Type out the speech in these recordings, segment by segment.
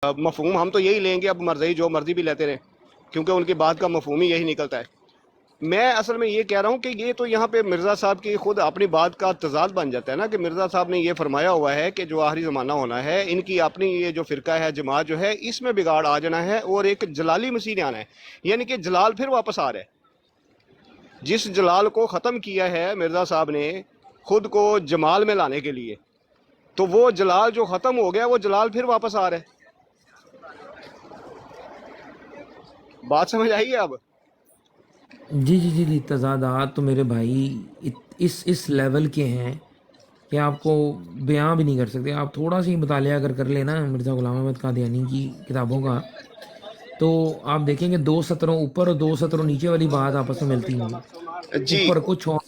मफहूम हम तो यही लेंगे, अब मर्जी जो मर्जी भी लेते रहें, क्योंकि उनकी बात का मफहूम ही यही निकलता है। मैं असल में ये कह रहा हूँ कि ये तो यहाँ पे मिर्ज़ा साहब की खुद अपनी बात का तजाद बन जाता है ना, कि मिर्ज़ा साहब ने ये फरमाया हुआ है कि जो आखिरी ज़माना होना है, इनकी अपनी ये जो फ़िरका है, जमात जो है, इसमें बिगाड़ आ जाना है और एक जलाली मसीह ने आना है। यानी कि जलाल फिर वापस आ रहा है। जिस जलाल को ख़त्म किया है मिर्ज़ा साहब ने खुद को जमाल में लाने के लिए, तो वो जलाल जो ख़त्म हो गया, वो जलाल फिर वापस आ रहा है। बात समझ आई है अब? जी जी जी जी, तजादात तो मेरे भाई इस लेवल के हैं कि आपको बयां भी नहीं कर सकते। आप थोड़ा सा ही मुतालिया अगर कर लेना मिर्ज़ा ग़ुलाम अहमद कादियानी की किताबों का, तो आप देखेंगे 2 सत्रों ऊपर और 2 सत्रों नीचे वाली बात आपस में मिलती नहीं है। जी। ऊपर कुछ और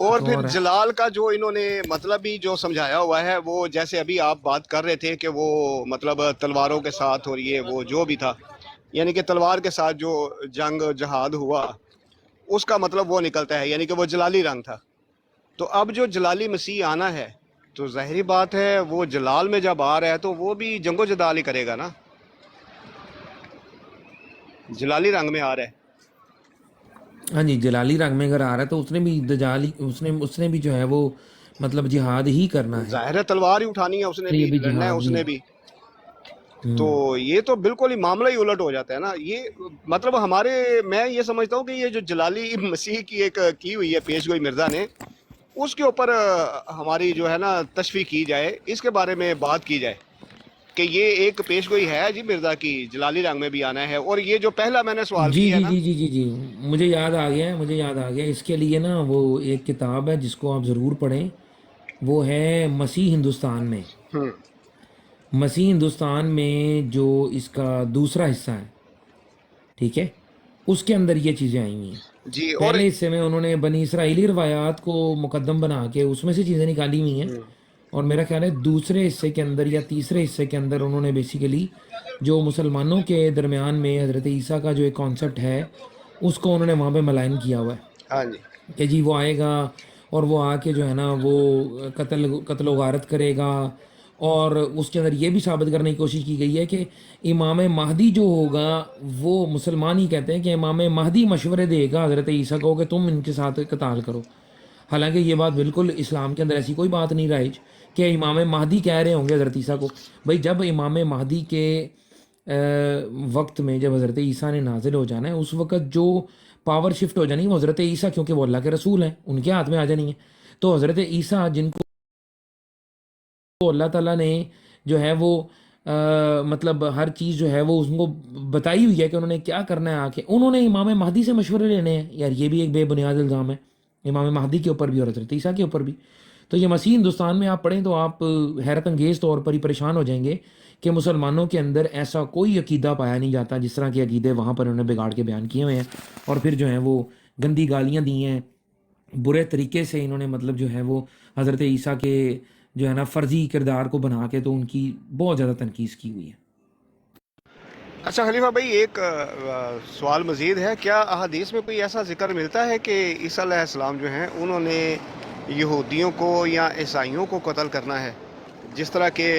और कुछ फिर और है। जलाल का जो इन्होंने मतलब भी जो समझाया हुआ है, वो जैसे अभी आप बात कर रहे थे कि वो मतलब तलवारों के साथ, और ये वो जो भी था, यानी कि तलवार के साथ जो जंग जहाद हुआ, उसका मतलब वो निकलता है, यानी कि वो जलाली रंग था। तो अब जो जलाली मसीह आना है, तो ज़ाहिरी बात है वो जलाल में जब आ रहा है तो वो भी जंगो जदाल ही करेगा ना, जलाली रंग में आ रहा है। हाँ जी, जलाली रंग में अगर आ रहा है तो उसने भी दजाली उसने उसने भी जो है वो मतलब जिहाद ही करना है। ज़ाहिर है तलवार ही उठानी है उसने तो ये भी, भी लड़ना है जिहाद ही उसने है। भी। तो ये तो बिल्कुल ही मामला ही उलट हो जाता है ना ये। मतलब हमारे, मैं ये समझता हूँ कि ये जो जलाली मसीह की एक की हुई है पेशगोई मिर्ज़ा ने, उसके ऊपर हमारी जो है ना तशफी की जाए, इसके बारे में बात की जाए कि ये एक पेशगोई है जी मिर्ज़ा की, जलाली रंग में भी आना है। और ये जो पहला मैंने सवाल जी किया है जी ना। जी जी जी जी, मुझे याद आ गया है, मुझे याद आ गया। इसके लिए ना वो एक किताब है जिसको आप ज़रूर पढ़ें, वो है मसीह हिंदुस्तान में। हम्म। मसीह हिंदुस्तान में जो इसका दूसरा हिस्सा है, ठीक है, उसके अंदर ये चीज़ें आई हुई हैं। जी। और पहले हिस्से में उन्होंने बनी इसराइली रवायात को मुकद्दम बना के उसमें से चीज़ें निकाली हुई हैं, और मेरा ख्याल है दूसरे हिस्से के अंदर या तीसरे हिस्से के अंदर उन्होंने बेसिकली जो मुसलमानों के दरमियान में हज़रत ईसा का जो एक कॉन्सेप्ट है उसको उन्होंने वहाँ पे मलाइन किया हुआ है हाँ जी। कि जी वो आएगा और वो आके जो है ना वो कत्ल कत्ल व गारत करेगा। और उसके अंदर ये भी साबित करने की कोशिश की गई है कि इमाम महदी जो होगा, वो मुसलमान ही कहते हैं कि इमाम महदी मशवरे देगा हज़रत ईसा को कि तुम इनके साथ कताल करो। हालांकि ये बात बिल्कुल इस्लाम के अंदर ऐसी कोई बात नहीं राइज कि इमाम महदी कह रहे होंगे हज़रत ईसा को। भाई जब इमाम महदी के वक्त में जब हज़रत ईसा ने नाजिल हो जाना है, उस वक्त जो पावर शिफ्ट हो जानी है वो हज़रत ईसा, क्योंकि वो अल्लाह के रसूल हैं, उनके हाथ में आ जानी है। तो हज़रत ईसा जिनको अल्लाह ताला ने जो है वो मतलब हर चीज़ जो है वो उनको बताई हुई है कि उन्होंने क्या करना है, आके उन्होंने इमाम महदी से मशवरे लेने हैं। यार ये भी एक बेबुनियाद इल्ज़ाम है इमाम महदी के ऊपर भी और हज़रत ईसा के ऊपर भी। तो ये मसीह हिंदुस्तान में आप पढ़ें तो आप हैरत अंगेज़ तौर पर ही परेशान हो जाएंगे कि मुसलमानों के अंदर ऐसा कोई अकीदा पाया नहीं जाता जिस तरह के अकीदे वहाँ पर उन्होंने बिगाड़ के बयान किए हुए हैं। और फिर जो है वो गंदी गालियाँ दी हैं, बुरे तरीके से इन्होंने मतलब जो है वो हज़रत ईसा के जो है ना फ़र्ज़ी किरदार को बना के तो उनकी बहुत ज़्यादा तनकीस की हुई है। अच्छा खलीफा भाई, एक सवाल मज़ीद है। क्या अहादीस में कोई ऐसा ज़िक्र मिलता है कि ईसा अलैहिस्सलाम जो हैं उन्होंने यहूदियों को या ईसाइयों को कत्ल करना है? जिस तरह के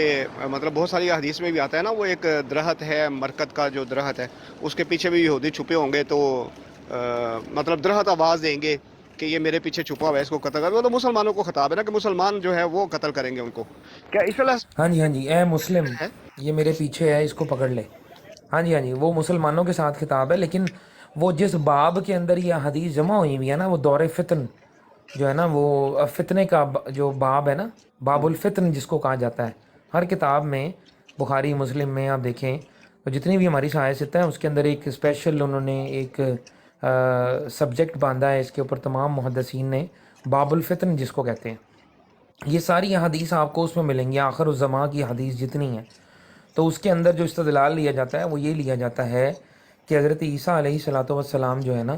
मतलब बहुत सारी अहादीस में भी आता है ना, वो एक दरख्त है, मरकत का जो दरख्त है, उसके पीछे भी यहूदी छुपे होंगे, तो मतलब दरख्त आवाज़ देंगे कि ये मेरे पीछे छुपा हुआ है, इसको कत्ल कर। वो तो मुसलमानों को खिताब है ना, कि मुसलमान जो है वो कत्ल करेंगे उनको। क्या ईसा हाँ जी हाँ जी, ए मुस्लिम, है? ये मेरे पीछे है, इसको पकड़ ले। हाँ जी हाँ जी, वो मुसलमानों के साथ खिताब है, लेकिन वो जिस बाब के अंदर ये हदीस जमा हुई हुई है ना, वो दौर फितन जो है ना, वो फितने का जो बाब है ना, बाबुल फितन जिसको कहा जाता है। हर किताब में, बुखारी मुस्लिम में आप देखें तो जितनी भी हमारी सहायत है उसके अंदर एक स्पेशल उन्होंने एक सब्जेक्ट बांधा है इसके ऊपर, तमाम मुहद्दिसीन ने, बाबुल फितन जिसको कहते हैं। ये सारी हदीस आपको उसमें मिलेंगी, आखिर उस ज़मां की हदीस जितनी है। तो उसके अंदर जो इस्तदलाल लिया जाता है वो ये लिया जाता है कि हज़रत ईसा अलैहिस्सलातु वस्सलाम जो है ना,